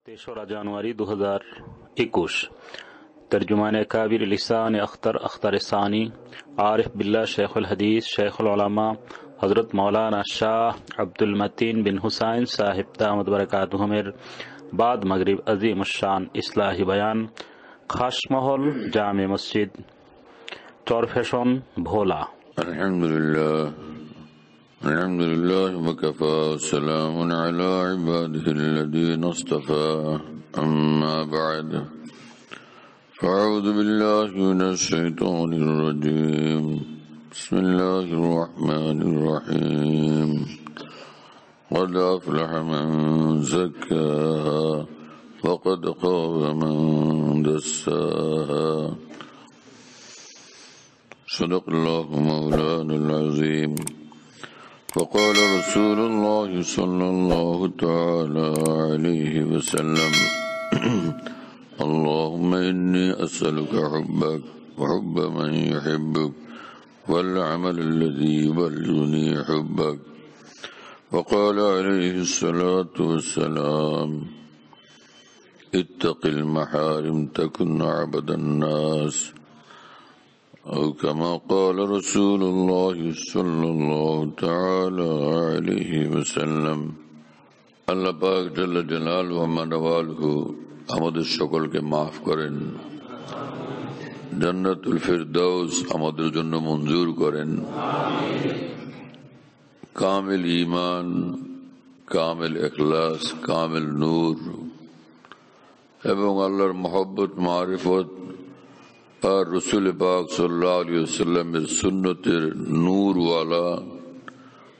तेसरा जनवरी 2021 तर्जुमान काबिर लिसान अख्तर अख्तर सानी आरिफ बिल्ला शेखुल हदीस शेखुल उलमा हजरत मौलाना शाह अब्दुल मतीन बिन हुसैन साहिब दामद बरकातुहुमेर बाद मगरिब अजीम शान इस्लाही बयान खासमहल जामे मस्जिद चरफेशन भोला। अल्हम्दुलिल्लाह वकफ़ा सलामुन अला इबादिहिल्लज़ीना इस्तफ़ा अम्मा बअद फ़अऊज़ु बिल्लाहि मिनश शैतानिर रजीम बिस्मिल्लाहिर रहमानिर रहीम क़द अफ़लह मन ज़क्काहा वक़द ख़ाब मन दस्साहा सदक़ल्लाहु मौलानाल अज़ीम। वक़ाल रसूलुल्लाह सल्लल्लाहु तआला अलैहि वसल्लम अल्लाहुम्मा इन्नी अस्अलुका हुब्बक व हुब्ब मन युहिब्बुक वल अमल अल्लज़ी युबल्लिगुनी हुब्बक। वक़ाल अलैहि सलातु वस्सलाम इत्तक़िल महारिम तकुन अबदन नास और कमा क़ाल रसूलुल्लाह सल्लल्लाहु तआला अलैहि वसल्लम। আল্লাহ পাক জল্ল জালালুহু ওয়া মানওয়ালুহু আমাদের সকলকে মাফ করেন, জান্নাতুল ফিরদাউস আমাদের জন্য মঞ্জুর করেন। কামিল ঈমান, কামিল ইখলাস, কামিল নূর এবং আল্লাহর মহব্বত মারিফত আর রসুল পাক সাল্লাল্লাহু আলাইহি ওয়াসাল্লামের সুন্নতের নূর ওয়ালা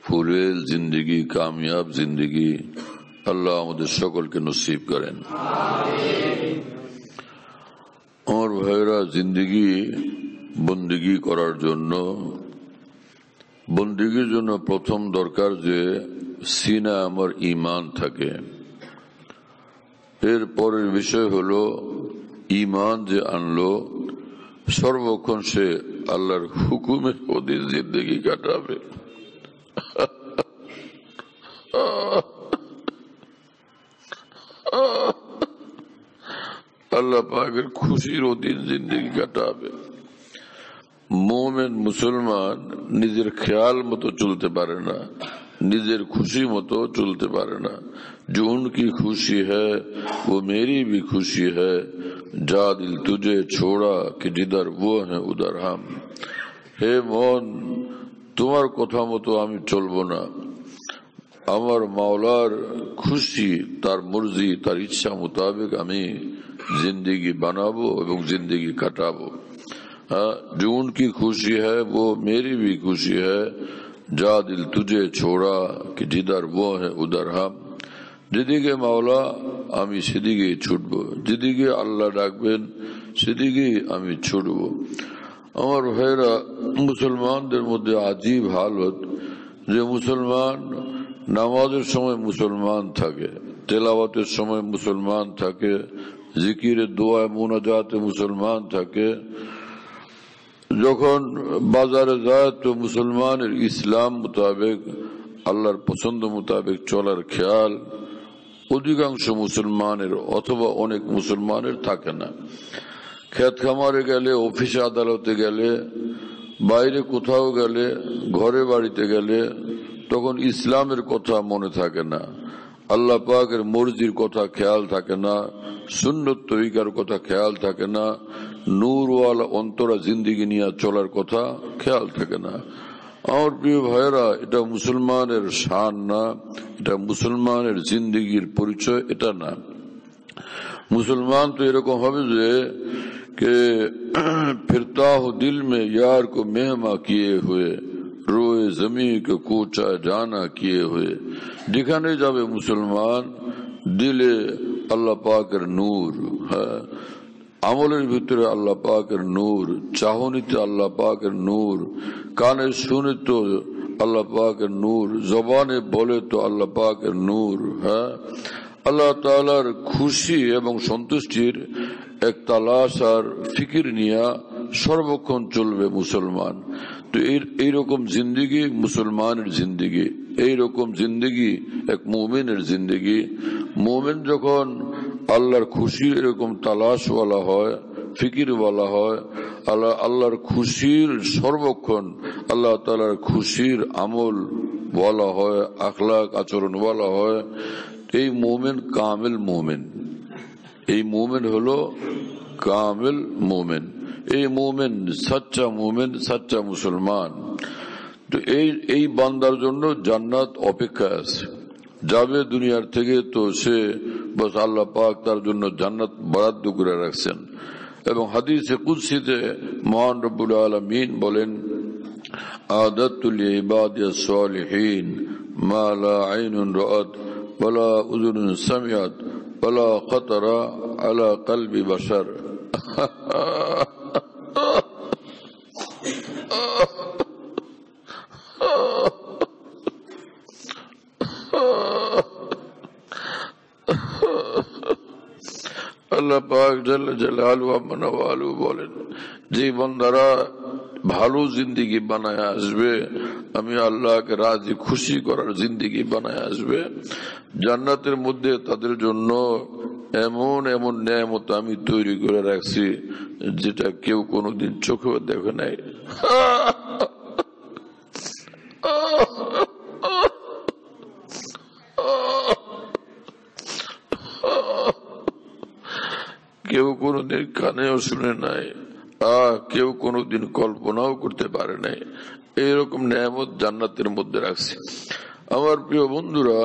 ফুলেল জিন্দগি, কামিয়াব জিন্দগি আল্লাহ আমাদের সকলকে নসিব করেন। আমার ভাইরা, জিন্দগি বন্দিগি করার জন্য, বন্দিগির জন্য প্রথম দরকার যে সিনা আমার ঈমান থাকে। এর পরের বিষয় হলো ঈমান যে আনলো সর্বক্ষণ সে আল্লাহর হুকুমের অধীন জিন্দগি কাটাবে। আল্লাহ পাকের খুশির অধীন জিন্দগি কাটাবে। মোমেন মুসলমান নিজের খেয়াল মতো চলতে পারে না, নিজের খুশি মতো চলতে পারে না। जो उनकी खुशी है वो मेरी भी खुशी है, जा दिल तुझे छोड़ा कि जिधर वो है उधर हम। হে মন, তোমার কথা মতো আমি চলবো না, আমার মাওলার খুশি, তার মর্জি, তার ইচ্ছা মোতাবেক আমি जिंदगी बनाबो এবং जिंदगी কাটাবো। जो उनकी खुशी है वो मेरी भी खुशी है, जा दिल तुझे छोड़ा कि जिधर वो है उधर हम। যেদিকে মাওলা আমি সেদিকে ছুটবো, যেদিকে আল্লাহ ডাকবেন সেদিকে আমি ছুটবো। আমার ভাইরা, মুসলমানদের মধ্যে আজীব হালত যে মুসলমান নামাজের সময় মুসলমান থাকে, তেলাওয়াতের সময় মুসলমান থাকে, জিকিরে দোয়ায় মুনাজাতে মুসলমান থাকে, যখন বাজারে যায় তো মুসলমানের ইসলাম মোতাবেক আল্লাহর পছন্দ মোতাবেক চলার খেয়াল অধিকাংশ মুসলমানের অথবা অনেক মুসলমানের থাকে না। ক্ষেত খামারে গেলে, অফিসে আদালতে গেলে, বাইরে কোথাও গেলে, ঘরে বাড়িতে গেলে তখন ইসলামের কথা মনে থাকে না, আল্লাহ পাকের মর্জির কথা খেয়াল থাকে না, সুন্নত তরিকার কথা খেয়াল থাকে না, নূরওয়ালা অন্তরা জিন্দিগি নিয়ে চলার কথা খেয়াল থাকে না। আমার প্রিয় ভাইয়েরা, এটা মুসলমানের শান না, এটা মুসলমানের জিন্দিগির পরিচয় এটা না। মুসলমান তো এরকম হবে যে কে ফিরতা হো দিল মে यार को मेहमा किए हुए, रोए जमी को कूचा जाना किए हुए। যেখানে যাবে মুসলমান দিলে আল্লাহ পাকের নূর, আমলের ভিতরে আল্লাহ পাকের নূর, চাহনিতে আল্লাহ পাকের নূর, কানে শুনে তো আল্লাহ পাকের নূর, জবানে বলে তো আল্লাহ পাকের নূর। আল্লাহ তাআলার খুশি এবং সন্তুষ্টির এক তালাশ আর ফিকির নিয়ে সর্বক্ষণ চলবে মুসলমান। তো এইরকম জিন্দিগি মুসলমানের জিন্দিগি, এইরকম জিন্দিগি এক মুমিনের জিন্দিগি। মুমিন যখন আল্লাহর খুশির এরকম তালাশওয়ালা হয়, ফিকিরওয়ালা হয়, আল্লাহর খুশির সর্বক্ষণ আল্লাহ তাআলার খুশির আমল ওয়ালা হয়, আখলাক আচরণ ওয়ালা হয়, এই মুমিন কামিল মুমিন। এই মুমিন হলো কামিল মুমিন, এই মুমিন সচ্চা মুমিন, সচ্চা মুসলমান। তো এই বান্দার জন্য জান্নাত অপেক্ষা আছে, যাবে দুনিয়ার থেকে তো সে বস আল্লাহ পাক তার জন্য জান্নাত বরাদ্দ করে রাখছেন। এবং হাদিসে কুদসিতে মহান রব্বুল আলামিন বলেন, আদাতু লিইবাদিস সালিহিন মা লা আইনুন রাআত ওয়ালা উযুনুন সামিআত ওয়ালা খাতারা আলা কলবি বাশার। আল্লাহ পাক জাল্লা জালালুহু ওয়া মানওয়ালুহু বলেন, যে বান্দারা ভালো জিন্দেগি বানায় আসবে, আমি আল্লাহকে রাজি খুশি করার জিন্দেগি বানায় আসবে, জান্নাতের মধ্যে তাদের জন্য এমন এমন নেয়ামত আমি তৈরি করে রাখছি যেটা কেউ কোনোদিন চোখেও দেখে নাই। কেউ কোনোদিন কানেও শুনে নাই, কেউ কোনোদিন কল্পনাও করতে পারে নাই। এইরকম নেয়ামত জান্নাতের মধ্যে রাখছি। আমার প্রিয় বন্ধুরা,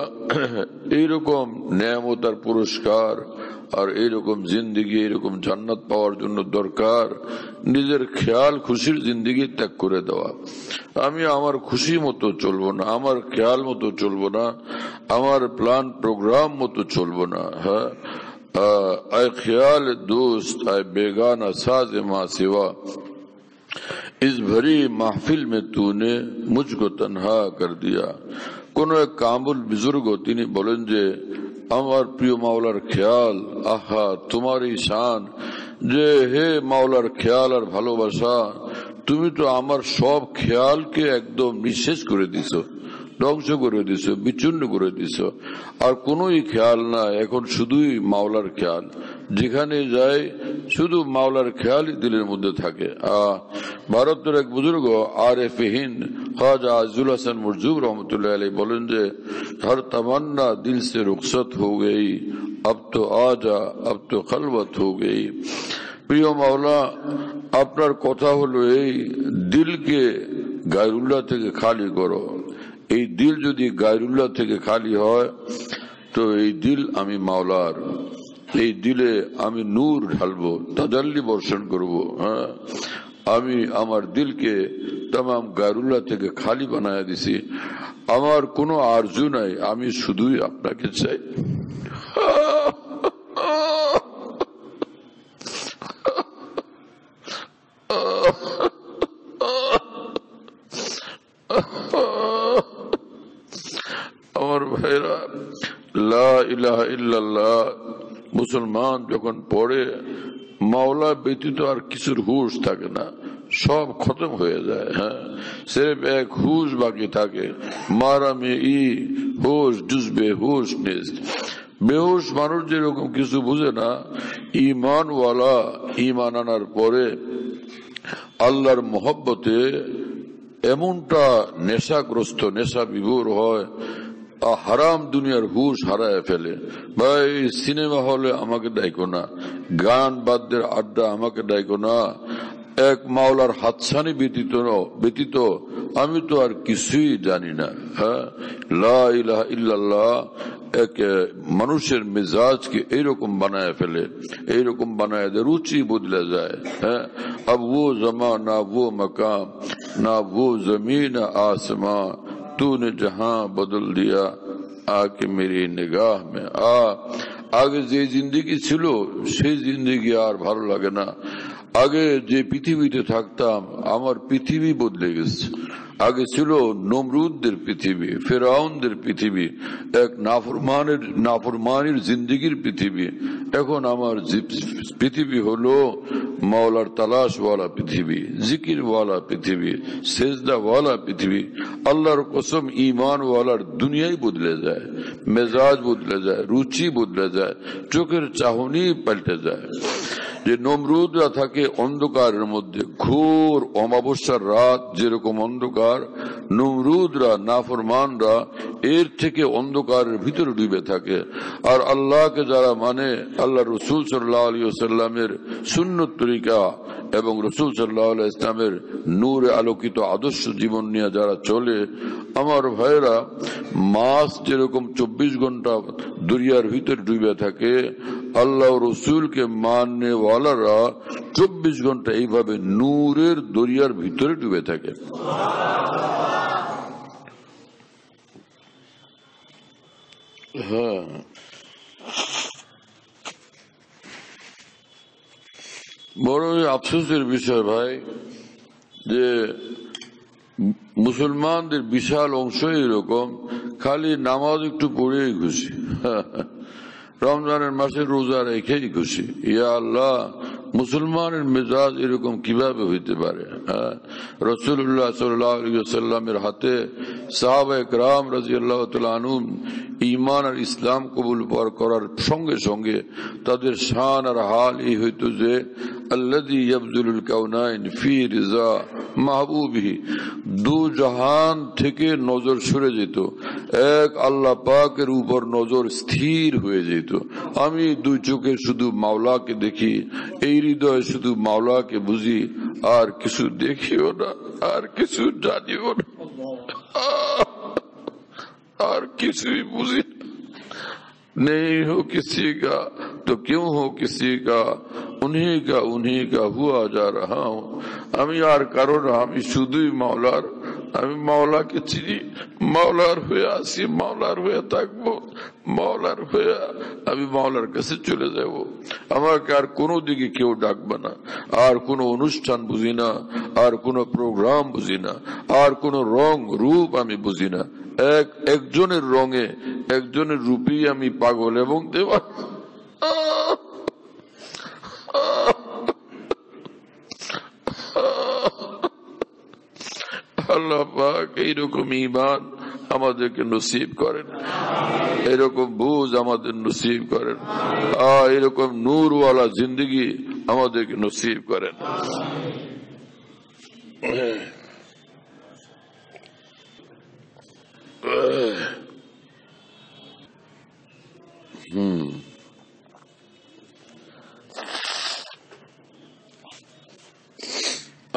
এইরকম নেয়ামত আর পুরস্কার আর এইরকম জিন্দিগি, এইরকম জান্নাত পাওয়ার জন্য দরকার নিজের খেয়াল খুশির জিন্দিগি ত্যাগ করে দেওয়া। আমি আমার খুশি মতো চলবো না, আমার খেয়াল মতো চলবো না, আমার প্ল্যান প্রোগ্রাম মতো চলবো না। হ্যাঁ, ऐ ख्याल दोस्त ऐ बेगाना साज माँ सिवा, इस भरी महफिल में तूने मुझको तन्हा कर दिया। কোন এক কামুল বুজুর্গ তিনি বলেন যে, আমার প্রিয় মাওলার খেয়াল, আহা তোমারই শান, যে হে মাওলার খেয়াল আর ভালোবাসা, তুমি তো আমার সব খেয়ালকে একদম নিঃশেষ করে দিছো, ধ্বংস করে দিছ, বিচ্ছিন্ন করে দিছ, আর কোনোই খেয়াল না, এখন শুধুই মাওলার খেয়াল। যেখানে যায় শুধু মাওলার খেয়ালই দিলের মধ্যে থাকে। ভারতের এক বুজুর্গ আরেফে হিন্দ খাজা আজিজুল হাসান মুরজুব রহমতুল্লাহ আলাইহি বলেন যে, হর তমন্না দিল সে রুখসত হো গই, আব তো আজা আব তো খলবত হো গই। প্রিয় মাওলা, আপনার কথা হলো এই, দিলকে গায়রুল্লাহ থেকে খালি করো। এই দিল যদি গায়রুল্লাহ থেকে খালি হয় তো এই দিল আমি মাওলার, এই দিলে আমি নূর ঢালবো, তাজাল্লি বর্ষণ করব। হ্যাঁ, আমি আমার দিলকে तमाम গায়রুল্লাহ থেকে খালি বানায় দিছি, আমার কোনো আরজু নাই, আমি শুধুই আপনাকে চাই। আমার ভাইরা, লা ইলাহা ইল্লাল্লাহ মুসলমান যখন পড়ে, মাওলা ব্যতীত আর কিছুর হুশ থাকে না, সব খতম হয়ে যায়। হ্যাঁ, সির্ফ এক হুশ বাকি থাকে, মারা মে ই হুশ জুজবে হুশ নিস্ত। বেহুশ মানুষ যেরকম কিছু বুঝে না, ইমানওয়ালা ইমান আনার পরে আল্লাহর মহব্বতে এমনটা নেশাগ্রস্ত, নেশা বিভোর হয়, হারাম দুনিয়ার হুশ হারায় ফেলে। ভাই, সিনেমা হলে আমাকে ডাইকো না, গান বাদ্যের আড্ডা আমাকে ডাইকো না, এক মাওলার হাতছানি ব্যতীত আমি তো আর কিছুই জানি না। হ্যাঁ, লা ইলাহা ইল্লাল্লাহ এক মানুষের মেজাজকে এইরকম বানায় ফেলে, এইরকম বানায় দেয়, রুচি বদলে যায়। হ্যাঁ, अब वो जमा ना वो मकाम ना वो जमीन आसमां, तूने जहां बदल दिया आके मेरी निगाह में आ। আগে যে জিন্দেগি ছিল সেই জিন্দেগি আর ভালো লাগে না। আগে যে পৃথিবীতে থাকতাম, আমার পৃথিবী বদলে গেছে, আগে ছিল নমরুদদের পৃথিবী, ফেরাউনদের পৃথিবী, এক নাফরমানির জিন্দিগির পৃথিবী। এখন আমার পৃথিবী হলো মাওলার তালাশওয়ালা পৃথিবী, জিকিরওয়ালা পৃথিবী, সেজদাওয়ালা পৃথিবী। আল্লাহর কসম, ঈমানওয়ালার দুনিয়াই বদলে যায়, মেজাজ বদলে যায়, রুচি বদলে যায়, চোখের চাহনি পাল্টে যায়। যে নমরুদরা থাকে অন্ধকারের মধ্যে, ঘোর অমাবস্যার রাত যেরকম অন্ধকার, নমরুদরা নাফরমানরা এর থেকে অন্ধকারের ভিতরে ডুবে থাকে। আর আল্লাহকে যারা মানে, আল্লাহ রসুল সাল্লাল্লাহু আলাইহি ওয়াসাল্লামের সুন্নত তরিকা এবং রসুল সাল্লাল্লাহু আলাইহি ওয়াসাল্লামের নূরে আলোকিত আদর্শ জীবন নিয়ে যারা চলে, আমার ভাইরা, মাছ যেরকম 24 ঘন্টা দরিয়ার ভিতরে ডুবে থাকে, আল্লাহ রসুলকে মানে ওয়ালারা 24 ঘন্টা এইভাবে নূরের দরিয়ার ভিতরে ডুবে থাকে। হ্যাঁ, বড়ই আফসোসের বিষয় ভাই যে মুসলমানদের বিশাল অংশ এরকম, খালি নামাজ একটু পড়েই খুশি, রমজানের মাসে রোজা রেখেই খুশি। ইয়া আল্লাহ, মুসলমানের মেজাজ এরকম কিভাবে হইতে পারে? রাসূলুল্লাহ সাল্লাল্লাহু আলাইহি ওয়াসাল্লামের হাতে সাহাবায়ে কেরাম রাদিয়াল্লাহু তাআলা আনহুম ঈমান আর ইসলাম কবুল করার সঙ্গে সঙ্গে তাদের শান আর হাল এই হইতো যে আল্লাযী ইয়াবযুলুল কাউনাইন ফি রিজা মাহবুবিহি, দু জাহান থেকে নজর সরে যেত, এক আল্লাহ পাকের উপর নজর স্থির হয়ে যেত। আমি দুই চোখে শুধু মাওলাকে দেখি, এই হৃদয়ে শুধু মাওলাকে বুঝি, আর কিছু দেখিও না, আর কিছু জানিও না, আর কিছুই বুঝি नहीं हो किसी का तो क्यों हो किसी का, उन्हीं का हुआ जा रहा हूँ। আমি আর কারো না, আমি শুধুই মাওলার। আমি মাওলাকে চিনি, মাওলার হয়ে আসি, মাওলার হয়ে থাকবো, মাওলার হয়ে আমি মাওলার কাছে চলে যাব। আমাকে আর কোনো দিকে কেউ ডাকবে না, আর কোনো অনুষ্ঠান বুঝি না, আর কোনো প্রোগ্রাম বুঝি না, আর কোনো রং রূপ আমি বুঝি না। একজনের রঙে, একজনের রূপেই আমি পাগল এবং দেওয়া। আল্লাহ পাক এইরকম ঈমান আমাদেরকে নসিব করেন, এরকম বুঝ আমাদের নসিব করেন, এরকম নূরওয়ালা জিন্দগি আমাদেরকে নসিব করেন।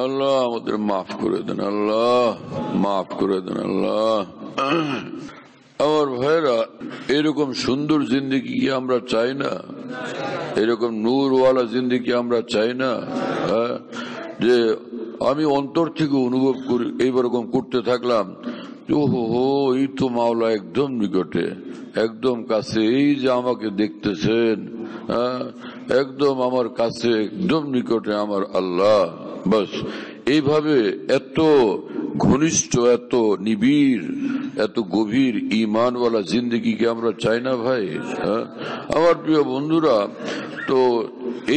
আল্লাহ আমাদের মাফ করে দেন, আল্লাহ মাফ করে দেন, আল্লাহ। আমার ভাইরা, এরকম সুন্দর জিন্দেগি কি আমরা চাই না? এরকম নূরওয়ালা জিন্দেগি আমরা চাই না? যে আমি অন্তর থেকে অনুভব করি, এইরকম করতে থাকলাম, ওহো এই তো মাওলা একদম নিকটে, একদম কাছে, এই যে আমাকে দেখতেছেন, একদম আমার কাছে, একদম নিকটে আমার আল্লাহ। বাস এইভাবে এত ঘনিষ্ঠ, এত নিবিড়, এত গভীর ঈমানওয়ালা জিন্দেগিকে আমরা চাই না ভাই? আমার প্রিয় বন্ধুরা, তো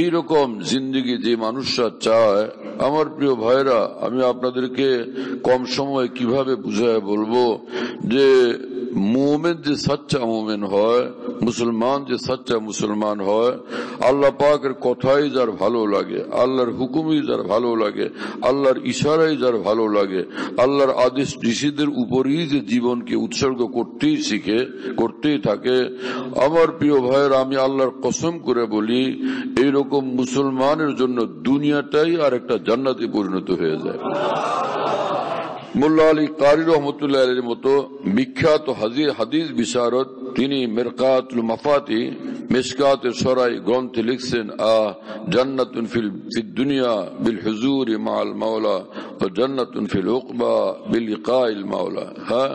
এইরকম জিন্দেগি যে মানুষরা চায়, আমার প্রিয় ভাইরা, আমি আপনাদেরকে কম সময়ে কিভাবে বুঝায় বলবো যে মুমিন যে সচ্চা মুমিন হয়, মুসলমান যে সচ্চা মুসলমান হয়, আল্লাহ পাকের কথাই যার ভালো লাগে, আল্লাহর হুকুমই যার ভালো লাগে, আল্লাহর ইশারাই যার ভালো লাগে, আল্লাহর আদেশ নিষেধের উপরই যে জীবনকে উৎসর্গ করতেই শিখে, করতেই থাকে, আমার প্রিয় ভাইয়েরা, আমি আল্লাহর কসম করে বলি, এইরকম মুসলমানের জন্য দুনিয়াটাই আর একটা জান্নাতে পরিণত হয়ে যায়। মোল্লা আলী কারি রহমতুল্লাহ আলাইহির মতো বিখ্যাত হাদিস বিশারদ, তিনি মিরকাতুল মাফাতি মিশকাতে সরাই গ্রন্থে লিখছেন, জান্নাতুন ফিল দুনিয়া বিল হুজুরি মাআল মাওলা ওয়া জান্নাতুন ফিল উকবা বিল লিকাইল মাওলা। হ্যাঁ,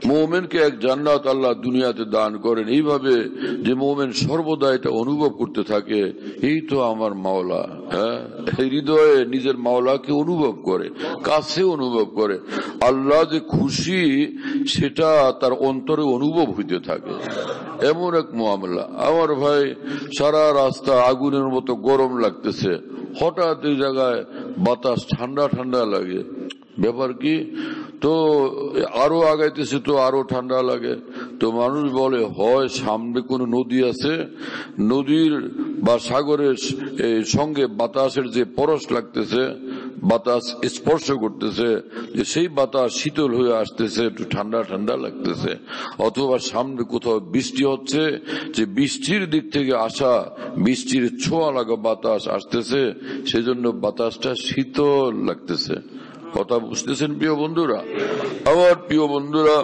মুমিনকে এক জান্নাত আল্লাহ দুনিয়াতে দান করেন এইভাবে যে মুমিন সর্বদা এটা অনুভব করতে থাকে, এই তো আমার মাওলা। হ্যাঁ, হৃদয়ে নিজের মাওলাকে অনুভব করে, কাছে অনুভব করে, আল্লাহ যে খুশি সেটা তার অন্তরে অনুভব হইতে থাকে। এমন এক মামলা। আমার ভাই, সারা রাস্তা আগুনের মতো গরম লাগতেছে, হঠাৎ এই জায়গায় বাতাস ঠান্ডা ঠান্ডা লাগে, ব্যাপার কি? তো আরো আগাইতেছে তো আরো ঠান্ডা লাগে। তো মানুষ বলে হয় সামনে কোন নদী আছে, নদীর বা সাগরের সঙ্গে বাতাসের যে পরশ লাগতেছে, বাতাস স্পর্শ করতেছে, যে সেই বাতাস শীতল হয়ে আসতেছে, একটু ঠান্ডা ঠান্ডা লাগতেছে। অথবা সামনে কোথাও বৃষ্টি হচ্ছে, যে বৃষ্টির দিক থেকে আসা বৃষ্টির ছোঁয়া লাগা বাতাস আসতেছে, সেজন্য বাতাসটা শীতল লাগতেছে। কথা বুঝতেছেন প্রিয় বন্ধুরা? আমার প্রিয় বন্ধুরা,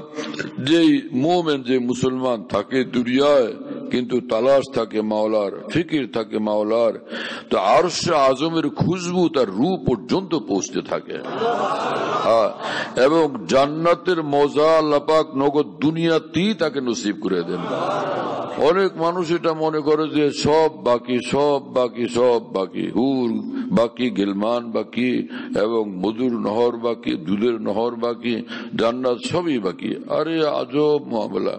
যেই মুমিন, যে মুসলমান থাকে দুনিয়ায় কিন্তু তালাশ থাকে মাওলার, ফিকির থাকে মাওলার, তো আরশে আজমের খুশবু তার রূহ পর্যন্ত পৌঁছতে থাকে। এবং জান্নাতের মজা আল্লাহ পাক নগদ দুনিয়াতেই তাকে নসিব করে দেন। অনেক মানুষ এটা মনে করে যে সব বাকি, সব বাকি, সব বাকি, হুর বাকি, গিলমান বাকি, এবং মধুর নহর বাকি, দুধের নহর বাকি, জান্নাত সবই বাকি। আরে আজব মামলা।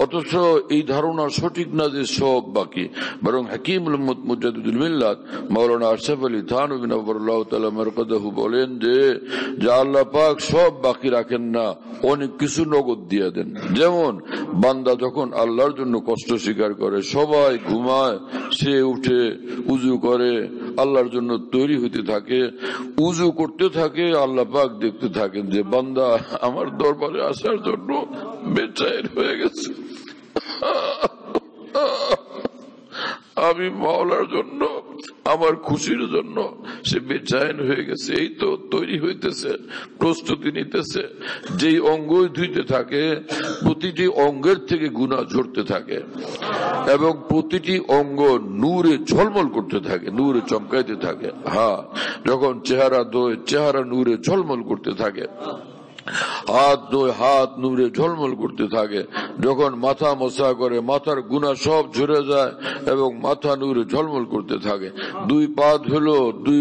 অথচ এই ধারণা সঠিক না যে সব বাকি, বরং হাকিমুল মুজাদ্দিদুল মিল্লাত মাওলানা আশরাফ আলী থানভী নওয়ারাল্লাহু তাআলা মারকাদাহু বলেন যে আল্লাহ পাক সব বাকি রাখেন না, অনেক কিছু নগদ দিয়ে দেন। যেমন বান্দা যখন আল্লাহর জন্য কষ্ট স্বীকার করে, সবাই ঘুমায়, সে উঠে উজু করে, আল্লাহর জন্য তৈরি হইতে থাকে, উজু করতে থাকে, আল্লাহ পাক দেখতে থাকেন যে বান্দা আমার দরবারে আসার জন্য বেচাইন হয়ে গেছে, আমি মাওলার জন্য, আমার খুশির জন্য সে বেচাইন হয়ে গেছে। এই তো তৈরি হইতেছে, প্রস্তুতি নিতেছে। যেই অঙ্গই ধুইতে থাকে, প্রতিটি অঙ্গের থেকে গুনাহ ঝরতে থাকে, এবং প্রতিটি অঙ্গ নূরে ঝলমল করতে থাকে, নূরে চমকাইতে থাকে। হ্যাঁ, যখন চেহারা ধোয়, চেহারা নূরে ঝলমল করতে থাকে, হাত ধোয়, হাত নূরে ঝলমল করতে থাকে, যখন মাথা মোছা করে, মাথার গুনাহ সব ঝরে যায় এবং মাথা নূরে ঝলমল করতে থাকে। দুই পা ধুলো, দুই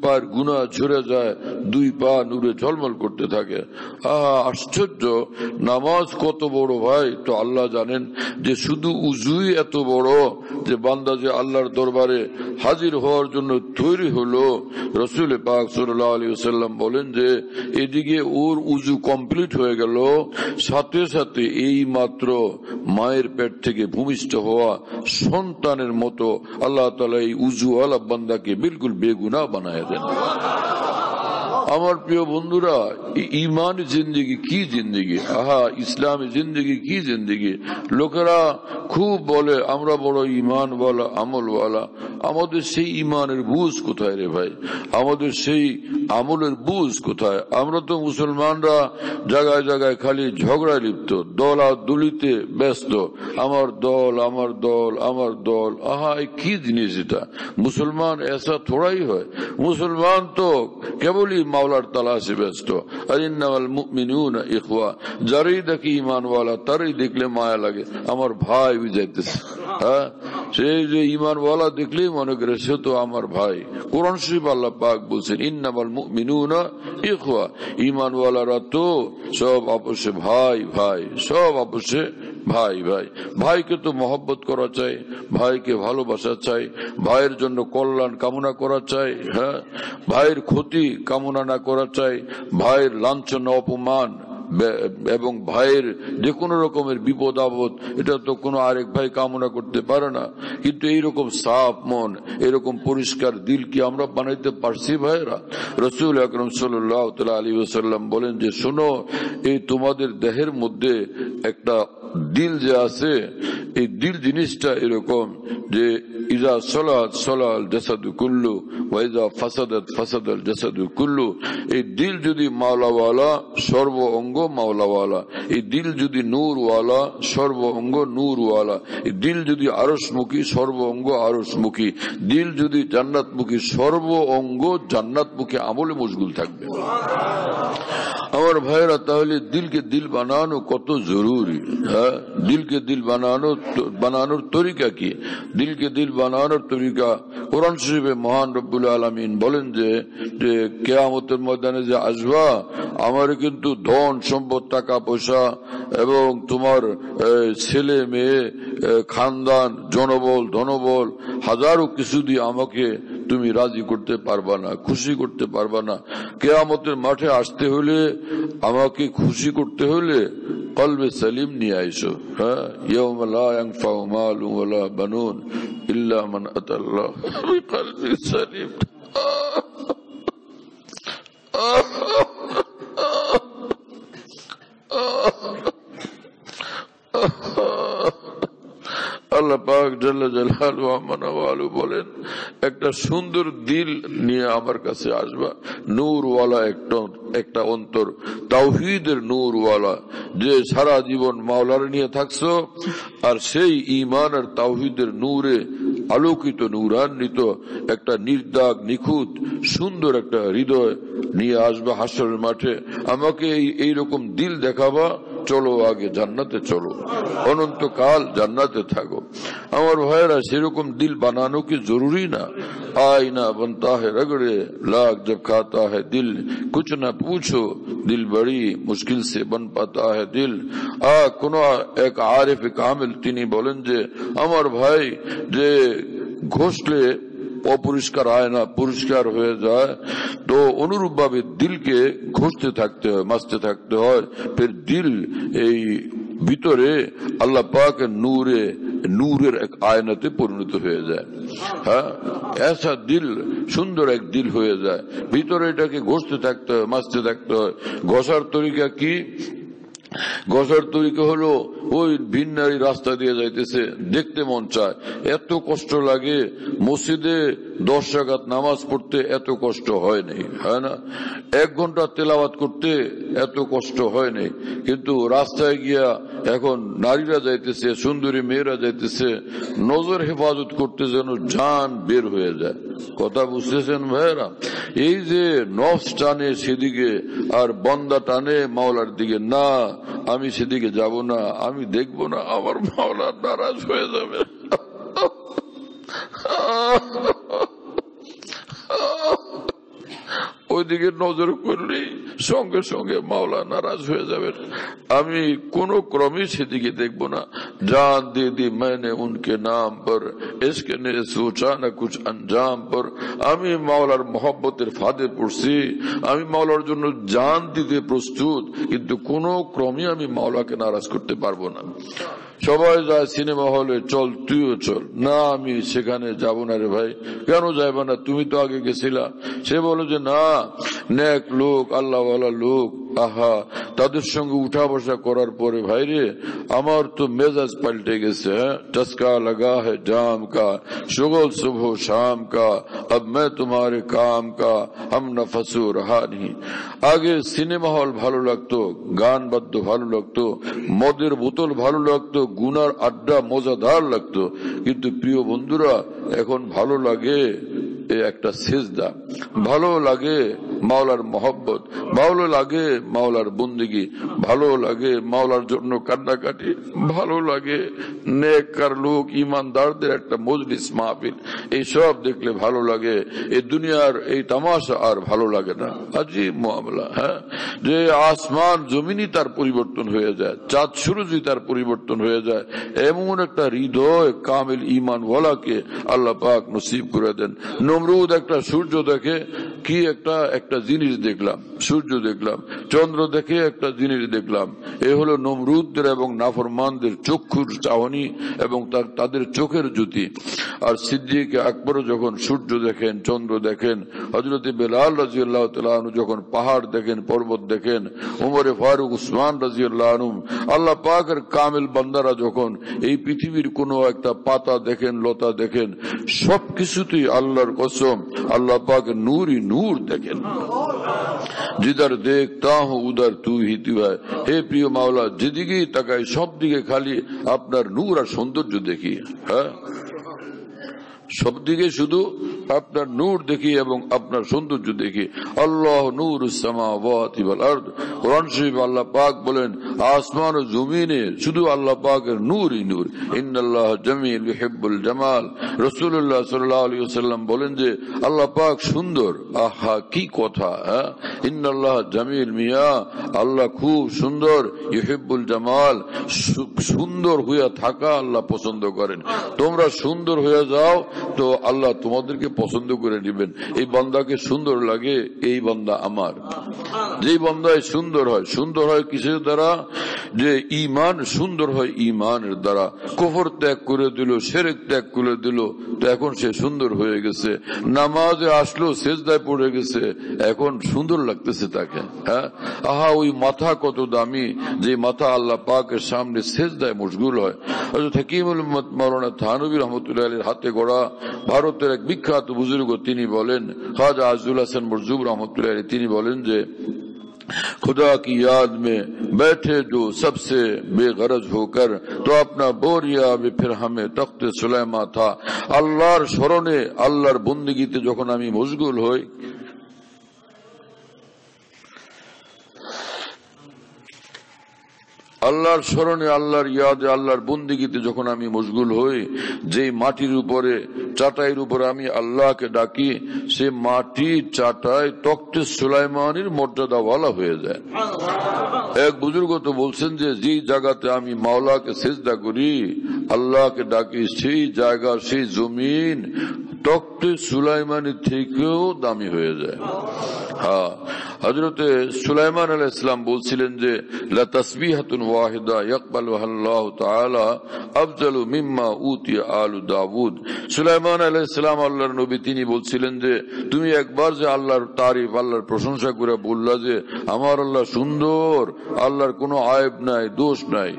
পায়ের গুনাহ ঝরে যায়, দুই পা নূরে ঝলমল করতে থাকে। আশ্চর্য! নামাজ কত বড় ভাই, তো আল্লাহ জানেন যে শুধু উজুই এত বড় যে বান্দা যে আল্লাহর দরবারে হাজির হওয়ার জন্য তৈরি হলো। রাসূল পাক সাল্লাল্লাহু আলাইহি ওয়াসাল্লাম বলেন যে এদিকে ওর উজু কমপ্লিট হয়ে গেল, সাথে সাথে এই মাত্র মায়ের পেট থেকে ভূমিষ্ঠ হওয়া সন্তানের মতো আল্লাহ তাআলা এই উজুওয়ালা বান্দাকে বিলকুল বেগুনাহ বানায় দেন। আমার প্রিয় বন্ধুরা, ইমান জিন্দগি কি জিন্দগি, ইসলামী জিন্দগি কি জিন্দগি। লোকেরা খুব বলে আমরা বড় ইমান ওয়ালা, আমল ওয়ালা। আমাদের সেই ইমানের বুঝ কোথায় রে ভাই? আমাদের সেই আমলের বুঝ কোথায়? আমরা তো মুসলমানরা জায়গায় জায়গায় খালি ঝগড়ায় লিপ্ত, দলাদলিতে ব্যস্ত। আমার দল, আমার দল, আমার দল। এই কি জিনিস এটা? মুসলমান এসা থোড়াই হয়। মুসলমান তো কেবলই মাওলার তালাশে ব্যস্ত। ইন্নামাল মুমিনুনা ইখওয়া, যারাই দেখি ঈমানওয়ালা তারাই দেখলে মায়া লাগে, আমার ভাই বুঝাইতেছে। সেই যে ঈমানওয়ালা দেখলেই মনে করে সে তো আমার ভাই। কোরআন শরীফ আল্লাহ পাক বলছেন ইন্নামাল মুমিনুনা ইখওয়া, ঈমানওয়ালারা তো সব আপসে ভাই ভাই, সব আপসে ভাই ভাই। ভাইকে তো মহব্বত করা চাই, ভাইকে ভালোবাসা চাই, ভাইয়ের জন্য কল্যাণ কামনা করা চাই। হ্যাঁ, ভাইয়ের ক্ষতি কামনা না করা চাই, ভাইয়ের লাঞ্ছনা অপমান এবং ভাইয়ের যে কোনো রকমের বিপদ আপদ এটা তো কোনো আরেক ভাই কামনা করতে পারে না। কিন্তু এইরকম সাফ মন, এরকম পরিষ্কার দিল কি আমরা বানাইতে পারছি ভাইরা? রাসূল আকরাম সাল্লাল্লাহু আলাইহি ওয়াসাল্লাম বলেন যে শোনো, এই তোমাদের দেহের মধ্যে একটা দিল যে আছে, এই দিল জিনিসটা এরকম যে ইজা সালাত সালাল জাসাদু কুল্লু ওয়া ইজা ফাসাদাত ফাসাদাল জাসাদু কুল্লু। এই দিল যদি মাওলাওয়ালা, সর্ব অঙ্গ অঙ্গ মাওলাওয়ালা, এই দিল যদি নূরওয়ালা, সর্ব অঙ্গ নূরওয়ালা, এই দিল যদি আরশমুখী, সর্ব অঙ্গ আরশমুখী, দিল যদি জান্নাতমুখী, সর্ব অঙ্গ জান্নাতমুখী আমলে মশগুল থাকবে। আমার ভাইরা, তাহলে দিলকে দিল বানানো কত জরুরি। হ্যাঁ, দিলকে দিল বানানোর তরিকা কি? দিলকে দিল বানানোর তরিকা কোরআন শরীফে মহান রব্বুল আলামিন বলেন যে কিয়ামতের ময়দানে যে আসবা, আমার কিন্তু ধন সম্পদ, টাকা পয়সা এবং তোমার ছেলে মেয়ে, খানদান, জনবল, ধনবল, হাজারো কিছু দিয়ে আমাকে তুমি রাজি করতে পারবা না, খুশি করতে পারবা না। কিয়ামতের মাঠে আসতে হলে, আমাকে খুশি করতে হলে কলবে সালিম নিয়ে আইসো। হ্যাঁ, ইয়াউমা লা ইয়ানফাউ মালুন ওয়ালা বানুন ইল্লা মান আতাল্লাহ বিকলবিন সালিম। আল্লাহ পাক জাল্লা জালালুহু আম্মা নাওয়ালু বলেন, একটা সুন্দর দিল নিয়ে আমার কাছে আসবা, নূরওয়ালা একটা অন্তর, তাওহীদের নূরওয়ালা, যে সারা জীবন মাওলার নিয়ে থাকছো, আর সেই ঈমান আর তাওহীদের নূরে আলোকিত, নূরান্বিত একটা নির্দাগ নিখুঁত সুন্দর একটা হৃদয় নিয়ে আসবা হাসরের মাঠে। আমাকে এইরকম দিল দেখাবা, চলো আগে জান্নাতে চলো, অনন্তকাল জান্নাতে থাকো। আমার ভাইয়েরা, সেরকম দিল বানানো কি জরুরি না? আয়না बनता है रगड़े लाख जब खाता है दिल, कुछ ना पूछो दिल बड़ी मुश्किल से बन पाता है दिल। কোন এক আরিফ কামিল তিনি বলেন যে, আমার ভাই, যে ঘষলে অপরিষ্কার আয়না পরিষ্কার হয়ে যায়, তো অনুরূপ ভাবে দিলকে ঘষতে থাকতে হয়, মাজতে থাকতে হয়। ফের দিল এই ভিতরে আল্লাহ পাকের নূরের এক আয়নাতে পরিণত হয়ে যায়। হ্যাঁ, এসা দিল, সুন্দর এক দিল হয়ে যায়। ভিতরে এটাকে ঘষতে থাকতে হয়, মাজতে থাকতে হয়। ঘষার তরিকা কি? ঘষার তরিকা হলো, ওই ভিন্নারি রাস্তা দিয়ে যাইতেছে, দেখতে মন চায়, এত কষ্ট লাগে। মসজিদে 10 রাকাত নামাজ পড়তে এত কষ্ট হয় নাই, হয় না? 1 ঘন্টা তেলাওয়াত করতে এত কষ্ট হয় নাই, কিন্তু রাস্তায় গিয়া এখন নারীরা যাইতেছে, সুন্দরী মেয়েরা যাইতেছে, নজর হেফাজত করতে যেন জান বের হয়ে যায়। কথা বুঝতেছেন ভাইয়েরা? এই যে নফস টানে সেদিকে, আর বন্দা টানে মাওলার দিকে, না আমি সেদিকে যাব না, আমি দেখব না, আমার মাওলা নারাজ হয়ে যাবে। ওইদিকে নজর করলেই সঙ্গে সঙ্গে মাওলা নারাজ হয়ে যাবেন। আমি কোন ক্রমে সেদিকে দেখব না। জান দে দি मैंने उनके नाम पर, इश्क ने सोचा न कुछ अंजाम पर। আমি মাওলার মহব্বতের ফাঁদে পড়ছি, আমি মাওলার জন্য জান দিতে প্রস্তুত, কিন্তু কোন ক্রমে আমি মাওলাকে নারাজ করতে পারবো না। সবাই যায় সিনেমা হলে, চল তুইও চল, না আমি সেখানে যাব না রে ভাই। কেন যাইবা না? তুমি তো আগে গেছিলা। সে বলো যে না, নেক লোক, আল্লাহওয়ালা লোক, আহা, তাদের সঙ্গে উঠা বসা করার পরে ভাই রে, আমার তো মেজাজ পাল্টে গেছে। হ্যাঁ, চস্কা লাগা হ্যায় জাম কা, শুগল সুবহ শাম কা, আব मैं तुम्हारे काम का, हम नफसू रहा नहीं। আগে সিনেমা হল ভালো লাগতো, গান বাদ্য ভালো লাগতো, মদের বোতল ভালো লাগতো, গুনার আড্ডা মজাদার লাগতো, কিন্তু প্রিয় বন্ধুরা, এখন ভালো লাগে একটা সিজদা, ভালো লাগে মাওলার মহব্বত, ভালো লাগে মাওলার বন্দেগী, ভালো লাগে মাওলার জন্য কান্নাকাটি, ভালো লাগে নেককার লোক, ইমানদারদের একটা মজলিস মাহফিল, এইসব দেখলে ভালো লাগে। এই দুনিয়ার এই তামাশা আর ভালো লাগে না। আজীব মামলা। হ্যাঁ, যে আসমান জমিনই তার পরিবর্তন হয়ে যায়, চাঁদ সূর্যই তার পরিবর্তন হয়ে যায়, এমন একটা হৃদয় কামিল ঈমানওয়ালাকে আল্লাহ পাক নসিব করে দেন। নমরুদ একটা সূর্য দেখে, কি একটা জিনিস দেখলাম, সূর্য দেখলাম, চন্দ্র দেখে একটা জিনিস দেখলাম। এ হলো নমরুদদের এবং নাফরমানদের চক্ষুর চাহনি এবং তাদের চোখের জ্যোতি। আর সিদ্দিক আকবর যখন সূর্য দেখেন, চন্দ্র দেখেন, হযরত বেলাল রাদিয়াল্লাহু তাআলা আনহু যখন পাহাড় দেখেন, পর্বত দেখেন, ওমর ফারুক, উসমান রাদিয়াল্লাহু আনহু, আল্লাহ পাকের কামিল বান্দারা যখন এই পৃথিবীর কোন একটা পাতা দেখেন, লতা দেখেন, সবকিছুতেই আল্লাহর কসম আল্লাহ পাক নূরই নূর দেখেন। जिधर देखता हूँ उधर तू ही तू है। हे प्रिय माওলা, যেদিকেই তাকাই সব দিকে খালি আপনার নূর আর সৌন্দর্য দেখি। হ্যাঁ, সব দিকে শুধু আপনার নূর দেখি এবং আপনার সৌন্দর্য দেখি। আল্লাহ নূরুস সামাওয়াতি ওয়াল আরদ, কোরআন শরীফে আল্লাহ পাক বলেন আসমান ও জমিনে শুধু আল্লাহ পাকের নূরই নূর। ইন্নাল্লাহ জামিল ইউহিব্বুল জামাল। রাসূলুল্লাহ সাল্লাল্লাহু আলাইহি ওয়াসাল্লাম বলেন যে আল্লাহ পাক সুন্দর। আহা কি কথা! ইন্নাল্লাহ জামিল, মিয়া আল্লাহ খুব সুন্দর। ইউহিব্বুল জামাল, সুন্দর হয়ে থাকা আল্লাহ পছন্দ করেন। তোমরা সুন্দর হয়ে যাও তো আল্লাহ তোমাদেরকে পছন্দ করে নেবেন। এই বান্দাকে সুন্দর লাগে, এই বান্দা আমার। যেই বান্দায় সুন্দর হয় কিসের দ্বারা? যে ঈমান সুন্দর হয় ঈমানের দ্বারা। কুফর ত্যাগ করে দিল, শিরক ত্যাগ করে দিল, তো এখন সে সুন্দর হয়ে গেছে। নামাজে আসলো, সেজদায় পড়ে গেছে, এখন সুন্দর লাগতেছে তাকে। হ্যাঁ, আহা ওই মাথা কত দামি, যে মাথা আল্লাহ পাকের সামনে সেজদায় মশগুল হয়। হযরত হাকিমুল উম্মত মাওলানা থানভী রাহমাতুল্লাহ আলাইহির হাতে গড়া ভারতের এক বিখ্যাত বুজুর্গ, তিনি বলেন, খাজা আজুল হাসান মরজুব রহমতুল্লাহ আলাইহি, তিনি বলেন যে खुदा की याद में बैठे जो सबसे बेगरज होकर तो अपना बोरिया में फिर हमें तख्त सुलेमा था। আল্লাহর স্মরণে, আল্লাহর বন্দেগীতে যখন আমি মশগুল হই, আল্লাহর স্মরণে, আল্লাহর ইয়াদে, আল্লাহর বন্দেগীতে যখন আমি মশগুল হই, যে মাটির উপরে, চাটাইয়ের উপরে আমি আল্লাহকে ডাকি, সে মাটি চাটাই তখতে সুলাইমানের মর্যাদাওয়ালা হয়ে যায়। এক বুজুর্গ তো বলছেন যে যেই জায়গাতে আমি মাওলাকে সিজদা করি, আল্লাহকে ডাকি, সেই জায়গা, সেই জমিন তখতে সুলাইমানের থেকেও দামি হয়ে যায়। হ্যাঁ, হযরতে সুলাইমান আলাইহিস সালাম বলছিলেন যে লা তাসবিহাতুন ওয়াহিদা ইয়াকবালুহা আল্লাহু তাআলা আফজালু মিম্মা উতিয়া আলু দাউদ। সুলাইমান আলাইহিস সালাম আল্লাহর নবী, তিনি বলছিলেন যে তুমি একবার যে আল্লাহর তারিফ, আল্লাহর প্রশংসা করে বললা যে আমার আল্লাহ সুন্দর, আল্লাহর কোনো আয়েব নাই, দোষ নাই,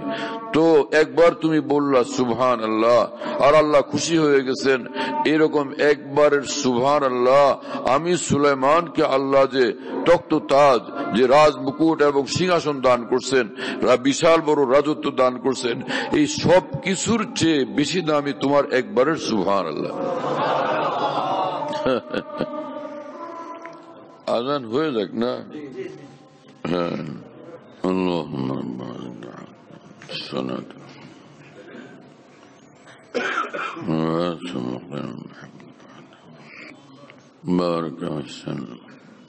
তো একবার তুমি বললা সুবহানাল্লাহ, আর আল্লাহ খুশি হয়ে গেছেন। এরকম একবারের সুবহানাল্লাহ আমি সুলাইমানকে আল্লাহ যে তখ্ত তাজ, যে রাজ মুকুট এবং সিংহাসন দান করছেন, বিশাল বড় রাজত্ব দান করছেন, এই সব কিছুর চেয়ে বেশি দামি তোমার একবারের সুবহানাল্লাহ। আজান হয়ে যাক না? হ্যাঁ, আল্লাহুম্মা সালাত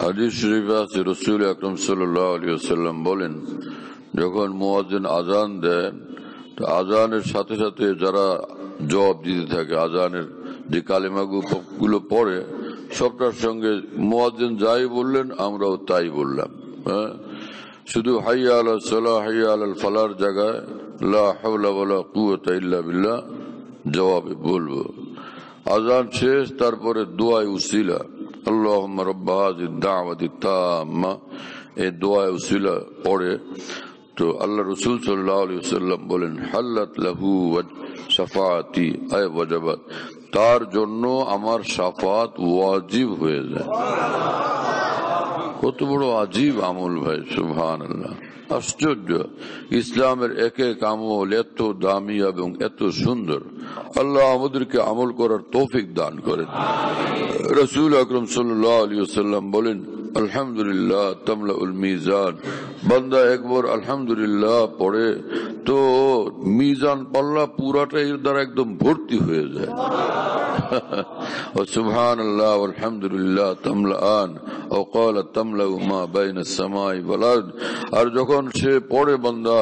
হাদিস শরীফে আছে রাসূল আকরাম সাল্লাল্লাহু আলাইহি ওয়াসাল্লাম বলেন, যখন মুয়াজ্জিন আজান দেন, তো আজানের সাথে সাথে যারা জবাব দিতে থাকে, আজানের যে কালিমাগুলো পড়ে, সবটার সঙ্গে মুয়াজ্জিন যাই বললেন আমরাও তাই বললাম। হ্যাঁ, শুধু হাইয়া আলাস সালাহ, হাইয়া আলাল ফালার জায়গায় লা হাওলা ওয়ালা কুওয়াতা ইল্লা বিল্লাহ জবাবে বলবো। আজান শেষ, তারপরে দোয়ায়ে উসিলা, আল্লাহুম্মা রাব্বা হাযিহি দাওয়াতি তাম্মা, এই দোয়ায়ে উসিলা পড়ে তো আল্লাহ রাসূল সাল্লাল্লাহু আলাইহি ওয়াসাল্লাম বলেন হাল্লাত লাহু শাফাআতি আয় ওয়াজাবাত, তার জন্য আমার শাফাত ওয়াজিব হয়ে যায়। কত বড় আজীব আমল ভাই, সুবহানাল্লাহ, আশ্চর্য। ইসলামের এক এক আমল এত দামি এবং এত সুন্দর। আল্লাহ আমাদেরকে আমল করার তৌফিক দান করেন। রাসূল আকরাম সাল্লাল্লাহু আলাইহি ওয়াসাল্লাম বলেন আলহামদুলিল্লাহ তামলাউল মিজান, বান্দা একবার আলহামদুলিল্লাহ পড়ে তো মিজান পাল্লা পুরাটা এর দ্বারা একদম ভর্তি হয়ে যায়। সুবহানাল্লাহ আলহামদুলিল্লাহ তামলাআন ও ক্বালা তামলাউ মা বাইনাস সামাই ওয়াল আরদ। আর যখন সে পড়ে, বান্দা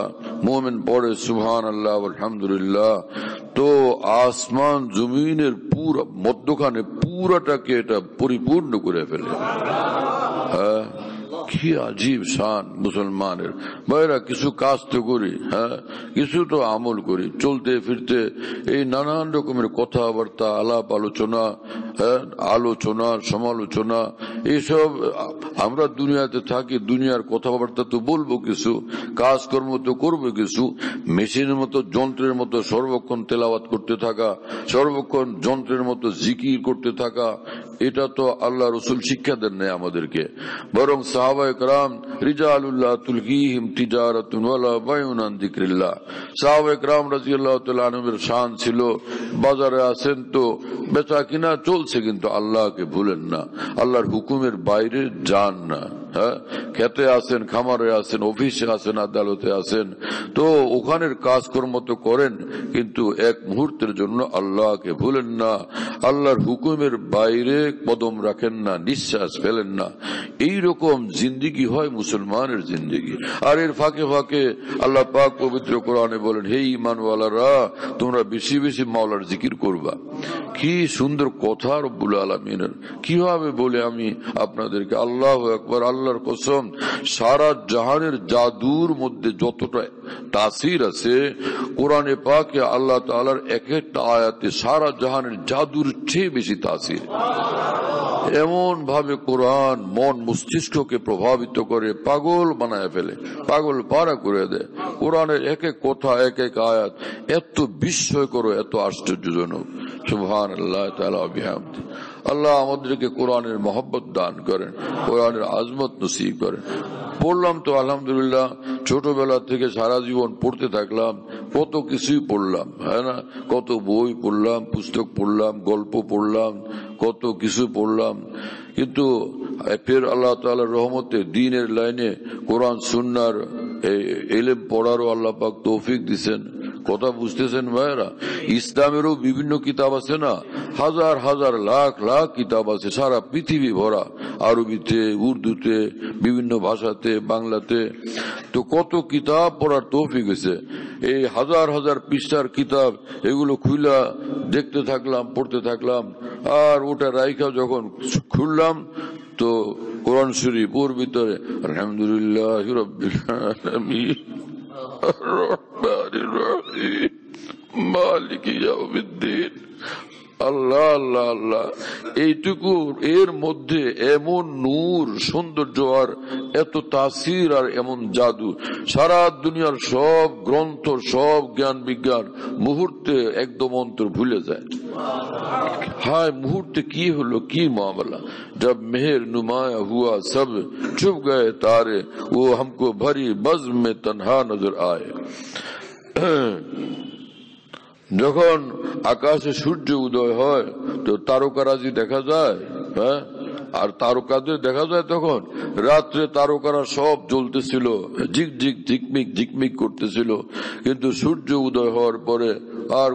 মুমিন পড়ে সুবহানাল্লাহ আলহামদুলিল্লাহ, তো আসমান জমিনের পুরো মধ্যখানে পুরাটাকে এটা পরিপূর্ণ করে ফেলে। হ্যাঁ, কি আজীব শান মুসলমানের। ভাইরা, কিছু কাজ তো করি, হ্যাঁ, কিছু তো আমল করি, চলতে ফিরতে এই নানান রকমের কথাবার্তা, আলাপ আলোচনা, হ্যাঁ, আলোচনা সমালোচনা, এইসব আমরা দুনিয়াতে থাকি, দুনিয়ার কথাবার্তা তো বলবো কিছু, কাজকর্ম তো করবো কিছু। মেশিনের মতো, যন্ত্রের মতো সর্বক্ষণ তেলাওয়াত করতে থাকা, সর্বক্ষণ যন্ত্রের মতো জিকির করতে থাকা, এটা তো আল্লাহ রসুল শিক্ষা দেন নাই আমাদেরকে, বরং সাহাবায়ে কেরাম রিজালুল্লাহ তুলহিহিম তিজারাতুন ওয়ালা বাইউন আন যিকরিল্লাহ, সাহাবায়ে কেরাম রাদিয়াল্লাহু তাআলা আনহুর শান ছিল বাজারে আছেন তো বেচা কিনা চলছে, কিন্তু আল্লাহকে ভুলেন না, আল্লাহর হুকুমের বাইরে যান না। হ্যাঁ, খেতে আছেন, খামারে আছেন, অফিসে আছেন, আদালতে আছেন, তো ওখানের কাজকর্ম তো করেন, কিন্তু এক মুহূর্তের জন্য আল্লাহকে ভুলেন না, আল্লাহর হুকুমের বাইরে কদম রাখেন না, নিঃশ্বাস ফেলেন না। এইরকম জিন্দিগি হয় মুসলমানের জিন্দিগি। আর এর ফাঁকে ফাঁকে আল্লাহ পাক পবিত্র কোরআনে বলেন, হে ঈমানওয়ালারা, তোমরা বেশি বেশি মাওলার জিকির করবা। কি সুন্দর কথা রব্বুল আলামিনের। কিভাবে বলে আমি আপনাদেরকে, আল্লাহু আকবার, আল্লাহর কসম, সারা জাহানের জাদুর মধ্যে যতটা তাসির আছে কোরআনে পাকে আল্লাহ তাআলার এক একটা আয়াতে সারা জাহানের জাদুর চেয়ে বেশি তাসির। এমন ভাবে কোরআন মন মস্তিষ্ককে প্রভাবিত করে, পাগল বানায় ফেলে, পাগল পারা করে দেয়। কোরআনের এক এক কথা, এক এক আয়াত এত বিস্ময়কর, এত আশ্চর্যজনক। সুবহানাল্লাহ তাআলা ওয়া বিহামদি। আল্লাহ আমাদেরকে কোরআনের মহব্বত দান করেন, কোরআনের আজমত নসিব করেন। পড়লাম তো আলহামদুলিল্লাহ, ছোটবেলা থেকে সারা জীবন পড়তে থাকলাম, কত কিছুই পড়লাম, হ্যাঁ না, কত বই পড়লাম, পুস্তক পড়লাম, গল্প পড়লাম, কত কিছু পড়লাম, কিন্তু ফের আল্লাহ তাআলার রহমতে দ্বীনের লাইনে কোরআন সুন্নাহর ইলম পড়ারও আল্লাহ পাক তৌফিক দিবেন। কথা বুঝতেছেন ভাইরা? ইসলামেরও বিভিন্ন কিতাব আছে না, হাজার হাজার লাখ লাখ কিতাব আছে সারা পৃথিবী ভরা, আরবিতে, উর্দুতে, বিভিন্ন ভাষাতে, বাংলাতে। তো কত কিতাব পড়ার তৌফিক হয়েছে। এই হাজার হাজার পৃষ্ঠার কিতাব, এগুলো খুইলা দেখতে থাকলাম, পড়তে থাকলাম। আর ওটা রাইখা যখন খুললাম তো কোরআন শরীফ, ওর ভিতরে আলহামদুলিল্লাহ রাব্বিল আলামিন আর-রহমানির রহিম মালিকি ইয়াউমিদ্দিন, আল্লাহ আল্লাহ আল্লাহ। এইটুকু এর মধ্যে এমন নূর, সৌন্দর্য, আর এত তাসির, আর এমন জাদু। সারা দুনিয়ার সব গ্রন্থ, সব জ্ঞান বিজ্ঞান মুহূর্তে একদম অন্তর ভুলে যায়। হায় মুহূর্তে কি হলো, কি মামলা। जब मेहर नुमाया हुआ सब चुप गए तारे, वो हमको भरी बज़्म में तन्हा नजर आए। যখন আকাশে সূর্য উদয় হয় তো তারকারাজি দেখা যায়, হ্যাঁ, আর তারকাদের দেখা যায় তখন রাত্রে তারকারা সব জ্বলতেছিল, ঝিকঝিক ঝিকমিক ঝিকমিক করতেছিল, কিন্তু সূর্য উদয় হওয়ার পরে আর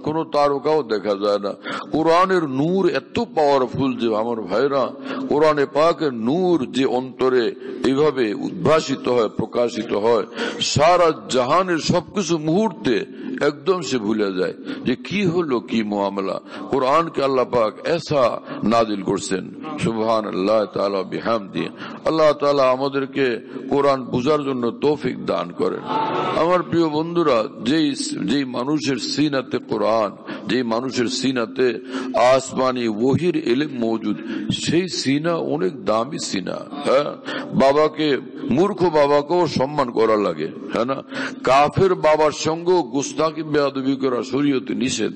কোন তারকাও দেখা যায় না। কোরআনের নূর এত পাওয়ারফুল যে আমার ভাইরা, কোরআনে পাকের নূর যে অন্তরে এইভাবে উদ্ভাসিত হয়, প্রকাশিত হয়, সারা জাহানের সবকিছু মুহূর্তে একদম সে ভুলে যায় যে কি হলো, কি মামলা। কোরআনকে আল্লাহ পাক এসা নাজিল করছেন। সুবহানাল্লাহ তাআলা বিহামদি। আল্লাহ তাআলা আমাদেরকে কোরআন বুঝার জন্য তৌফিক দান করেন। আমার প্রিয় বন্ধুরা, যেই মানুষের সিনাতে কোরআন, যেই মানুষের সিনাতে আসমানি ওহির ইলম মওজুদ, সেই সিনা অনেক দামি সিনা। হ্যাঁ, বাবাকে, মূর্খ বাবাকেও সম্মান করা লাগে, হ্যাঁ না। কাফের বাবার সঙ্গে গুস্তাখি বেয়াদবি করা শরীয়তে নিষেধ।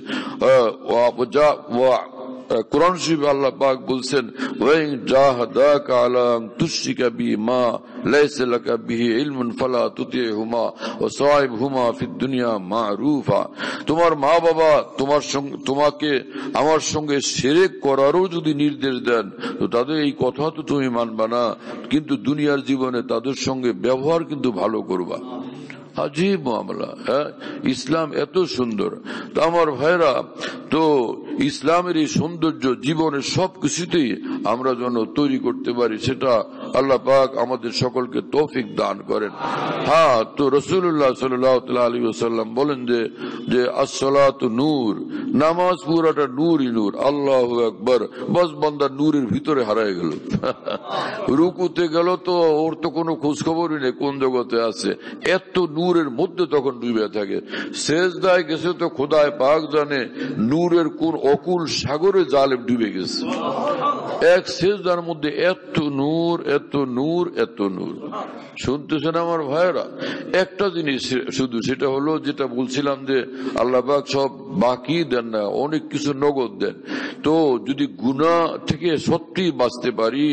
কোরআন শরীফে আল্লাহ পাক বলছেন, ওয়াইন জাহাদাকা আলা আন তুশরিকা বিমা লাইসা লাকা বিহি ইলমুন ফালা তুতিহুমা ওয়া সাহিবহুমা ফিদ দুনিয়া মারুফা। তোমার মা বাবা তোমাকে আমার সঙ্গে শিরক করারও যদি নির্দেশ দেন তো তাদের এই কথা তো তুমি মানবা না, কিন্তু দুনিয়ার জীবনে তাদের সঙ্গে ব্যবহার কিন্তু ভালো করবা। আজীব মামলা। হ্যাঁ, ইসলাম এত সুন্দর। তো আমার ভাইরা, তো ইসলামের এই সৌন্দর্য জীবনের সবকিছুতেই আমরা যেন তৈরি করতে পারি, সেটা আল্লাহ পাক আমাদের সকলকে তৌফিক দান করেন। হ্যাঁ, তো রাসূলুল্লাহ সাল্লাল্লাহু আলাইহি ওয়াসাল্লাম বলেন যে আসসালাতু নূর, নামাজ পুরাটা নূরই নূর। আল্লাহু আকবার। বস বান্দা নূরের ভিতরে হারায় গেল। রুকুতে গেল তো ওর তো কোনো খোঁজ খবরই নেই কোন জগতে আছে, এত নূরের মধ্যে তখন ডুবে থাকে। সেজদায় গেছে তো খোদায় পাক জানে নূরের কোন অকুল সাগরে জালেম ডুবে গেছে। এক সেজদার মধ্যে এত নূর, এত নূর, এত নূর। শুনতেছেন আমার ভাইয়েরা? একটা জিনিস শুধু, সেটা হলো যেটা বলছিলাম যে আল্লাহ পাক সব বাকি দেন না, অনেক কিছু নগদ দেন। তো যদি গুনাহ থেকে সত্যি বাঁচতে পারি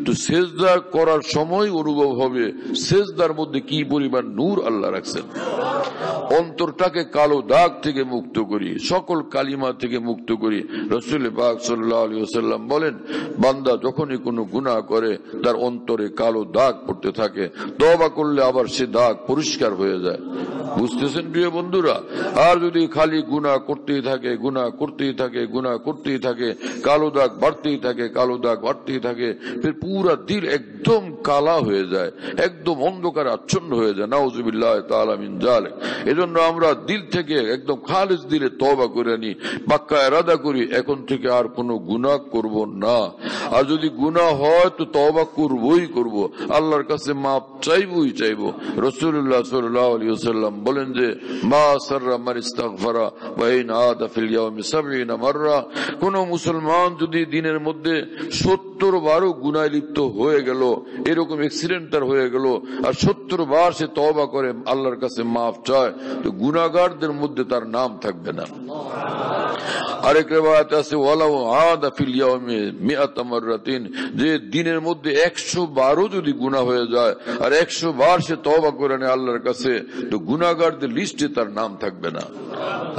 তো সেজদা করার সময় অনুভব হবে সেজদার মধ্যে কি পরিমাণ নূর আল্লাহ রাখছেন। অন্তরটাকে কালো দাগ থেকে মুক্ত করি, সকল কালিমা থেকে মুক্ত করি। রাসূল পাক সাল্লাল্লাহু আলাইহি ওয়াসাল্লাম বলেন, বান্দা যখনই কোনো গুনাহ করে তার অন্তরে কালো দাগ পড়তে থাকে, তওবা করলে আবার সে দাগ পরিষ্কার হয়ে যায়। বুঝতেছেন প্রিয় বন্ধুরা? আর যদি খালি গুনাহ করতেই থাকে, গুনাহ করতেই থাকে, গুনাহ করতেই থাকে, কালো দাগ বাড়তেই থাকে, কালো দাগ বাড়তেই থাকে, ফির পুরা দিল একদম কালা হয়ে যায়, একদম অন্ধকার আচ্ছন্ন হয়ে যায়। নাউযুবিল্লাহ তাআলা মিন যালিক। এজন্য আমরা দিল থেকে একদম খালিস দিলে তওবা করে নি, পাক্কা ইরাদা করি এখন থেকে আর কোনো গুনাহ করব না। আর যদি গুনাহ হয় তো তওবা করবই করব, আল্লাহর কাছে মাপ চাইবই চাইব। রাসূলুল্লাহ সাল্লাল্লাহু আলাইহি ওয়াসাল্লাম বলেন যে মা সাররা মান ইস্তাগফারা ওয়া ইন আদা ফিল ইয়াউমি 70 মাররা। কোন মুসলমান যদি দিনের মধ্যে 70 বারও গুনাহে লিপ্ত হয়ে গেল, এরকম অ্যাক্সিডেন্ট তার হয়ে গেল, আর 70 বার সে তওবা করে আল্লাহর কাছে মাফ চায়, তো গুনাহগারদের মধ্যে তার নাম থাকবে না। আরেক রিওয়ায়াত আছে ওয়ালাউ আদা ফিল ইয়াউমি 100 মাররাতিন, যে দিনের মধ্যে 100 বারও যদি গুনাহ হয়ে যায় আর 100 বার সে তওবা করে নেয় আল্লাহর কাছে, তো গুনাহগারদের লিস্টে তার নাম থাকবে না।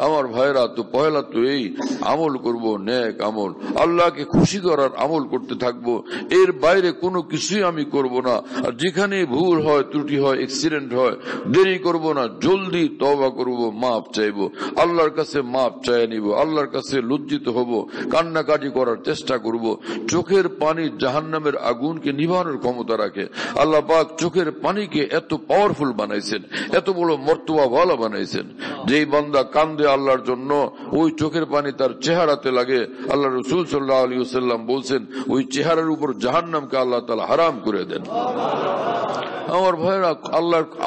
আমার ভাইরা, তো পয়লা তো এই আমল করব, নেক আমল, আল্লাহকে খুশি করার আমল করতে থাকবো, এর বাইরে কোনো কিছুই আমি করব না। আর যেখানে ভুল হয়, ত্রুটি হয়, অ্যাক্সিডেন্ট হয়, দেরি করব না, জলদি তওবা করব, মাপ চাইবো, আল্লাহর কাছে মাপ চাই নিব, আল্লাহর কাছে লজ্জিত হব, কান্নাকাটি করার চেষ্টা করব। চোখের পানি জাহান্নামের আগুনকে নিভানোর ক্ষমতা রাখে। আল্লাহ পাক চোখের পানিকে এত পাওয়ারফুল বানাইছেন, এত বড় মর্তবা ভালো বানাইছেন, যেই বান্দা কান্দে আল্লাহর জন্য ওই চোখের পানি তার চেহারাতে লাগে। আল্লাহ রাসূল সাল্লাল্লাহু আলাইহি ওয়াসাল্লাম বলছেন ওই চেহারার উপর জাহান্নামকে আল্লাহ তাআলা হারাম করে দেন। আমার ভাইরা,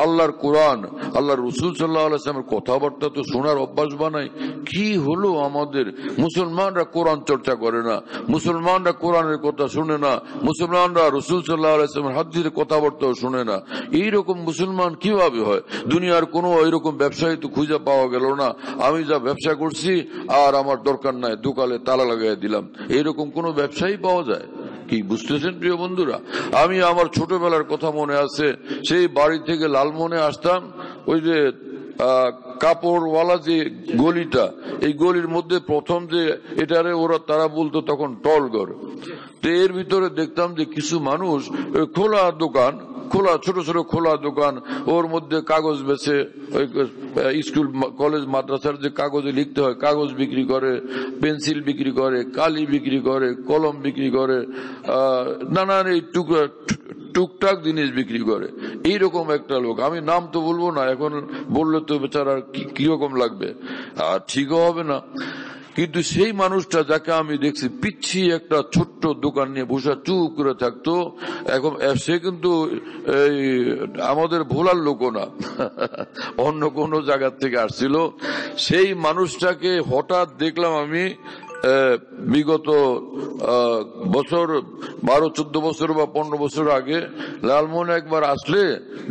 আল্লাহর কোরআন, আল্লাহর রাসূল সাল্লাল্লাহু আলাইহি ওয়াসাল্লামের কথাবার্তা তো শোনার অভ্যাস বানাই। কি হলো আমাদের? মুসলমানরা কোরআন চর্চা করে না, মুসলমানরা কোরআনের কথা শুনে না, মুসলমানরা রাসূল সাল্লাল্লাহু আলাইহি ওয়াসাল্লামের হাদিসের কথাবার্তাও শুনে না। এইরকম মুসলমান কিভাবে হয়? দুনিয়ার কোনো এরকম ব্যবসায়ী তো খুঁজে পাওয়া গেল না, আমি যা ব্যবসা করছি আর আমার দরকার নাই, দোকানে তালা লাগাই দিলাম, এরকম কোন ব্যবসায়ী পাওয়া যায় কি? বুঝতেছেন প্রিয় বন্ধুরা? আমি আমার ছোটবেলার কথা মনে আছে, সেই বাড়ি থেকে লালমোহনে আসতাম, ওই যে কাপড়ওয়ালা যে গলিটা, এই গলির মধ্যে প্রথম যে এটারে তারা বলতো তখন টলঘর। তো এর ভিতরে দেখতাম যে কিছু মানুষ খোলা দোকান, ছোট ছোট খোলা দোকান, ওর মধ্যে কাগজ বেচে, ওই স্কুল কলেজ মাদ্রাসার যে কাগজে লিখতে হয় কাগজ বিক্রি করে, পেন্সিল বিক্রি করে, কালি বিক্রি করে, কলম বিক্রি করে, নানান এই টুকটাক জিনিস বিক্রি করে। এইরকম একটা লোক, আমি নাম তো বলবো না, এখন বললে তো বেচারার কিরকম লাগবে, আর ঠিকও হবে না। কিন্তু সেই মানুষটা যাকে আমি দেখছি পিচ্ছি একটা ছোট্ট দোকান নিয়ে বসে চুপ করে থাকতো, এখন সে কিন্তু এই আমাদের ভোলার লোকও না, অন্য কোনো জায়গা থেকে আসছিল। সেই মানুষটাকে হঠাৎ দেখলাম আমি বিগত বছর 12-14 বছর বা 15 বছর আগে লালমোহন একবার আসলে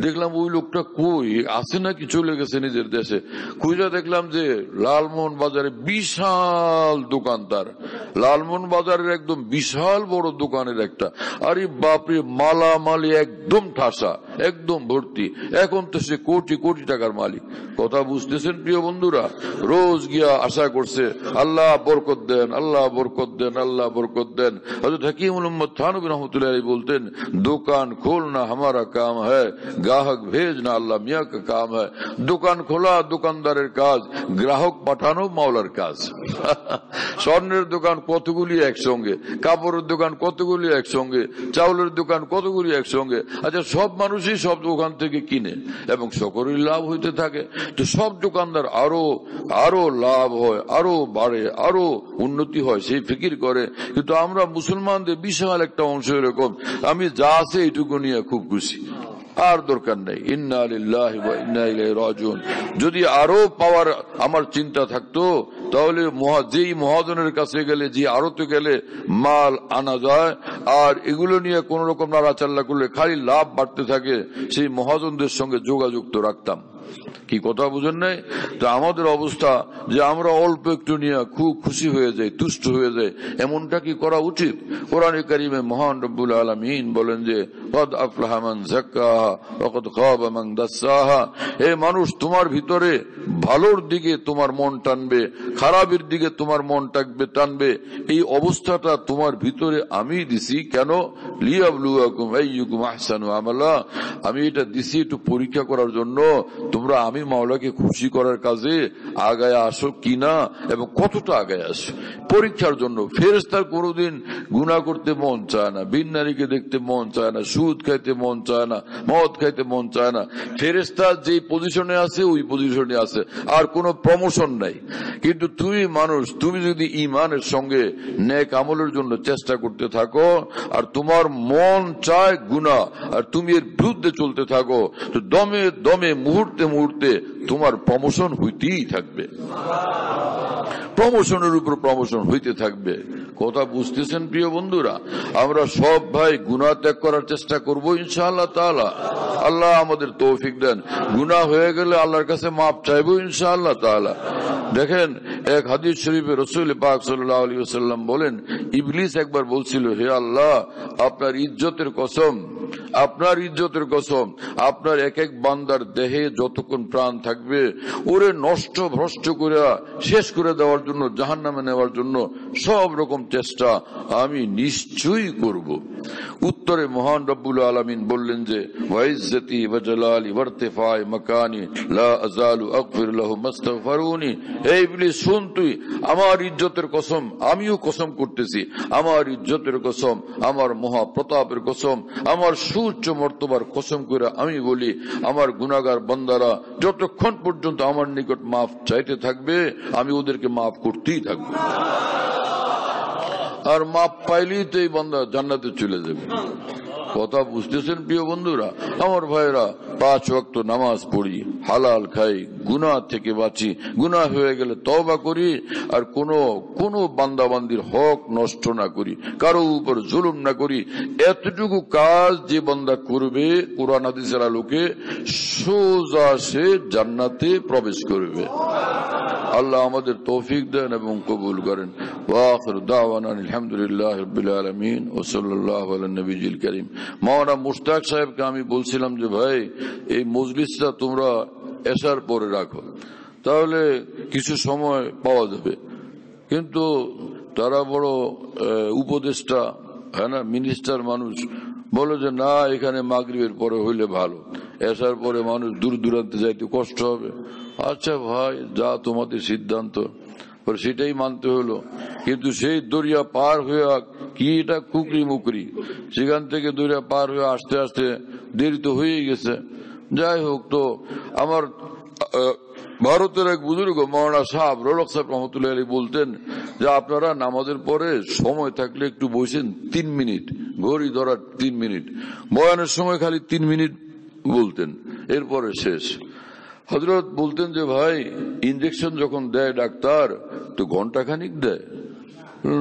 দেখলাম ওই লোকটা কই আছে নাকি চলে গেছে নিজের দেশে। খুঁজে দেখলাম যে লালমোহন বাজারে বিশাল দোকান তার, লালমোহন বাজারের একদম বিশাল বড় দোকানের একটা, আরে বাপরে মালামালি একদম ঠাসা, একদম ভর্তি। এখন তো সে কোটি কোটি টাকার মালিক। কথা বুঝতেছেন প্রিয় বন্ধুরা? রোজ গিয়া আশা করছে আল্লাহ বরকত দেন, আল্লাহ বরকত দেন, আল্লাহ বরকত দেন। হযরত হাকিমুল উম্মত থানবী রাহমাতুল্লাহি আলাইহি বলতেন, দোকান खोलना हमारा काम है, গ্রাহক भेजना আল্লাহ মিয়া का काम है। দোকান খোলা দোকানদারের কাজ, গ্রাহক পাঠানো মাওলার কাজ। স্বর্ণের দোকান কতগুলি একসঙ্গে, কাপড়ের দোকান কতগুলি একসঙ্গে, চাউলের দোকান কতগুলি একসঙ্গে। আচ্ছা, সব মানুষই সব দোকান থেকে কিনে এবং সকলের লাভ হইতে থাকে, তো সব দোকানদার আরো লাভ হয়, আরো বাড়ে, আরো উন্নতি হয়, সেই ফিকির করে। কিন্তু আমরা মুসলমানদের বিশাল একটা অংশ এরকম, আমি যা আছে এইটুকু নিয়ে খুব খুশি। আর দরকার নেই। ইন্না লিল্লাহি ওয়া ইন্না ইলাইহি রাজিউন। যদি আরো পাওয়ার আমার চিন্তা থাকতো তাহলে যেই মহাজনের কাছে গেলে, যে আড়তে গেলে মাল আনা যায় আর এগুলো নিয়ে কোন রকম নাড়াচাল্লা করলে খালি লাভ বাড়তে থাকে, সেই মহাজনদের সঙ্গে যোগাযোগ তো রাখতাম। কি কথা বুঝেন নাই? তো আমাদের অবস্থা যে আমরা অল্প একটু নিয়ে খুব খুশি হয়ে যাই, তুষ্ট হয়ে যাই, এমনটা কি করা উচিত? কোরআনে কারিমে মহান রব্বুল আলামিন বলেন যে কদ আফলাহা মান যাক্কাহা ওয়া কদ খাবা মান দাসসাহা। হে মানুষ, তোমার ভিতরে ভালোর দিকে তোমার মন টানবে, খারাপের দিকে তোমার মন টানবে, এই অবস্থাটা তোমার ভিতরে আমি দিছি। কেন? লিয়াবলুয়াকুম আইয়ুকুম আহসানু আমালা। আমি এটা দিছি একটু পরীক্ষা করার জন্য তোমরা আমি মাওলাকে খুশি করার কাজে আগায় আসো কিনা এবং কতটা আগায় আসো, পরীক্ষার জন্য। ফেরেশতার কোনোদিন গুনাহ করতে মন চায় না, বিন নারীকে দেখতে মন চায় না, সুদ খাইতে মন চায় না, মদ খাইতে মন চায় না। ফেরেশতা যে পজিশনে আছে ওই পজিশনে আছে, আর কোনো প্রমোশন নাই। কিন্তু তুমি মানুষ, তুমি যদি ঈমানের সঙ্গে নেক আমলের জন্য চেষ্টা করতে থাকো আর তোমার মন চায় গুনাহ আর তুমি এর বিরুদ্ধে চলতে থাকো, তো দমে দমে মুহূর্তে মুহূর্তে তোমার প্রমোশন হইতেই থাকবে, প্রমোশনের উপর প্রমোশন হইতে থাকবে। কথা বুঝতেছেন প্রিয় বন্ধুরা? আমরা সব ভাই গুনাহ ত্যাগ করার চেষ্টা করবো ইনশাআল্লাহ তাআলা। আল্লাহ আমাদের তৌফিক দেন। গুনাহ হয়ে গেলে আল্লাহর কাছে মাপ চাইবো ইনশাআল্লাহ তাআলা। দেখেন, এক হাদিস শরীফে রাসূল পাক সাল্লাল্লাহু আলাইহি ওয়াসাল্লাম বলেন, ইবলিস একবার বলছিল, হে আল্লাহ, আপনার ইজ্জতের কসম, আপনার ইজ্জতের কসম, আপনার এক এক বান্দার দেহে যতক্ষণ প্রাণ থাকবে ওরে নষ্ট ভ্রষ্ট করে শেষ করে দেওয়ার জন্য, জাহান্নামে নেওয়ার জন্য সব রকম চেষ্টা আমি নিশ্চয়ই করব। উত্তরে মহান রব্বুল আলামিন বললেন যে ওয়াইজ্জতি ওয়া জালালি ওয়া ইরতিফাই মাকানি লা আযালু আগফির লাহুম মাস্তাগফিরুনি। হে ইবলিস, শুন, তুই আমার ইজ্জতের কসম, আমিও কসম করতেছি, আমার ইজ্জতের কসম, আমার মহা প্রতাপের কসম, আমার সুউচ্চ মর্তবার কসম করে আমি বলি, আমার গুনাহগার বান্দারা যতক্ষণ পর্যন্ত আমার নিকট মাফ চাইতে থাকবে আমি ওদেরকে মাফ করতেই থাকবো। আর মাপ পাইলেই তো এই বান্দা জান্নাতে চলে যাবে। কথা বুঝতেছেন প্রিয় বন্ধুরা? আমার ভাইরা, 5 ওয়াক্ত নামাজ পড়ি, হালাল খাই, গুনাহ থেকে বাঁচি, গুনাহ হয়ে গেলে তওবা করি, আর কোনো বান্দাবান্দির হক নষ্ট না করি, কারো উপর জুলুম না করি। এতটুকু কাজ যে বান্দা করবে, কুরআন হাদিসের আলোকে সোজা সে জান্নাতে প্রবেশ করবে। আল্লাহ আমাদের তৌফিক দেন এবং কবুল করেন। ওয়া আখিরু দাওয়ানা আলহামদুলিল্লাহি রাব্বিল আলামিন ওয়া সাল্লাল্লাহু আলা নবিয়িল কারীম। মাওলানা মুশতাক সাহেবকে আমি বলছিলাম যে ভাই, এই মজলিসটা তোমরা এশার পরে রাখো, তাহলে কিছু সময় পাওয়া যাবে। কিন্তু তারা বড় উপদেষ্টা, হ্যাঁ না, মিনিস্টার মানুষ, বলে যে না, এখানে মাগরিবের পরে হইলে ভালো, এশার পরে মানুষ দূর দূরান্তে যাইতে কষ্ট হবে। আচ্ছা ভাই, যা তোমাদের সিদ্ধান্ত, সেটাই মানতে হলো। কিন্তু সেই দরিয়া পার হয়ে, কি এটা কুকরি মুকরি, সেখান থেকে দরিয়া পার হয়ে আসতে আসতে দেরি তো হয়েই গেছে। যাই হোক, তো আমার ভারতের এক বুজুর্গ মৌলানা সাহেব রৌলক সাহেব রহমতুল্লাহ আলী বলতেন যে আপনারা নামাজের পরে সময় থাকলে একটু বসেন 3 মিনিট, ঘড়ি ধরার 3 মিনিট, বয়ানের সময় খালি 3 মিনিট বলতেন, এরপরে শেষ। হযরত বলতেন যে ভাই, ইনজেকশন যখন দেয় ডাক্তার, তো ঘন্টাখানিক দেয়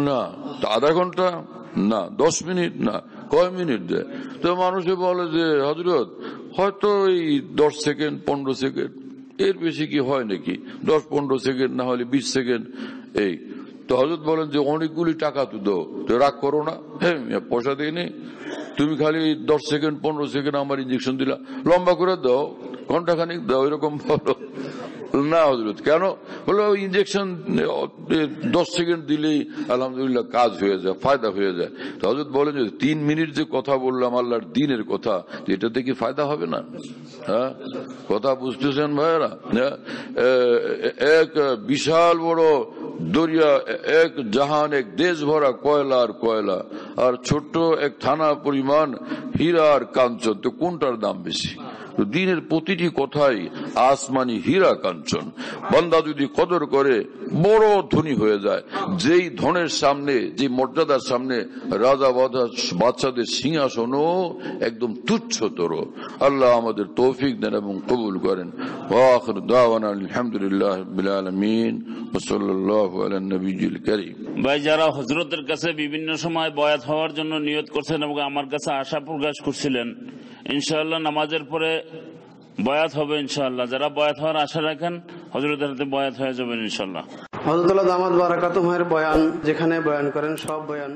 না, আধা ঘন্টা না, 10 মিনিট না, কয় মিনিট দেয়? তো মানুষে বলে যে হযরত হয়তো এই 10 সেকেন্ড 15 সেকেন্ড, এর বেশি কি হয় নাকি? 10-15 সেকেন্ড, না হলে 20 সেকেন্ড এই। তো হযরত বলেন যে অনেকগুলি টাকা তো দাও, তো রাগ করো না, হ্যাঁ পয়সা দিয়ে নেই, তুমি খালি 10 সেকেন্ড 15 সেকেন্ড আমার ইনজেকশন দিলা, লম্বা করে দাও, ঘন্টাখানিক দাও, এরকম বলো না হযরত। কেন? বলে ওই ইনজেকশন 10 সেকেন্ড দিলেই আলহামদুলিল্লাহ কাজ হয়ে যায়, ফায়দা হয়ে যায়। তো হযরত বলেন যে 3 মিনিট যে কথা বললাম আল্লাহর দ্বীনের কথা, এটাতে কি ফায়দা হবে না? হ্যাঁ, কথা বুঝতেছেন ভাইরা? এক বিশাল বড় দরিয়া, এক জাহান, এক দেশ ভরা কয়লা আর কয়লা, আর ছোট্ট এক থানা পরিমাণ হীরা আর কাঞ্চন, তো কোনটার দাম বেশি? দিনের প্রতিটি কথাই আসমানি হীরা কাঞ্চন। বান্দা যদি কদর করে বড় ধনী হয়ে যায়। যেই ধনের সামনে, যে মর্যাদার সামনে রাজা বাদশাদের সিংহাসনও একদম তুচ্ছতর। আল্লাহ আমাদের তৌফিক দেন এবং কবুল করেন। ওয়া আখিরু দাওয়ানা আলহামদুলিল্লাহি রাব্বিল আলামিন ওয়া সাল্লাল্লাহু আলা নবিয়্যিল কারীম। ভাই, যারা হযরতের কাছে বিভিন্ন সময় বয়াত হওয়ার জন্য নিয়ত করছেন এবং আমার কাছে আশা প্রকাশ করছিলেন, ইনশাআল্লাহ নামাজের পরে বয়াত হবে ইনশাআল্লাহ। যারা বয়াত হওয়ার আশা রাখেন হযরতের হাতে বয়াত হয়ে যাবেন ইনশাআল্লাহ। হযরতুল্লাহ দামাত বারাকাতুহুর বয়ান যেখানে বয়ান করেন সব বয়ান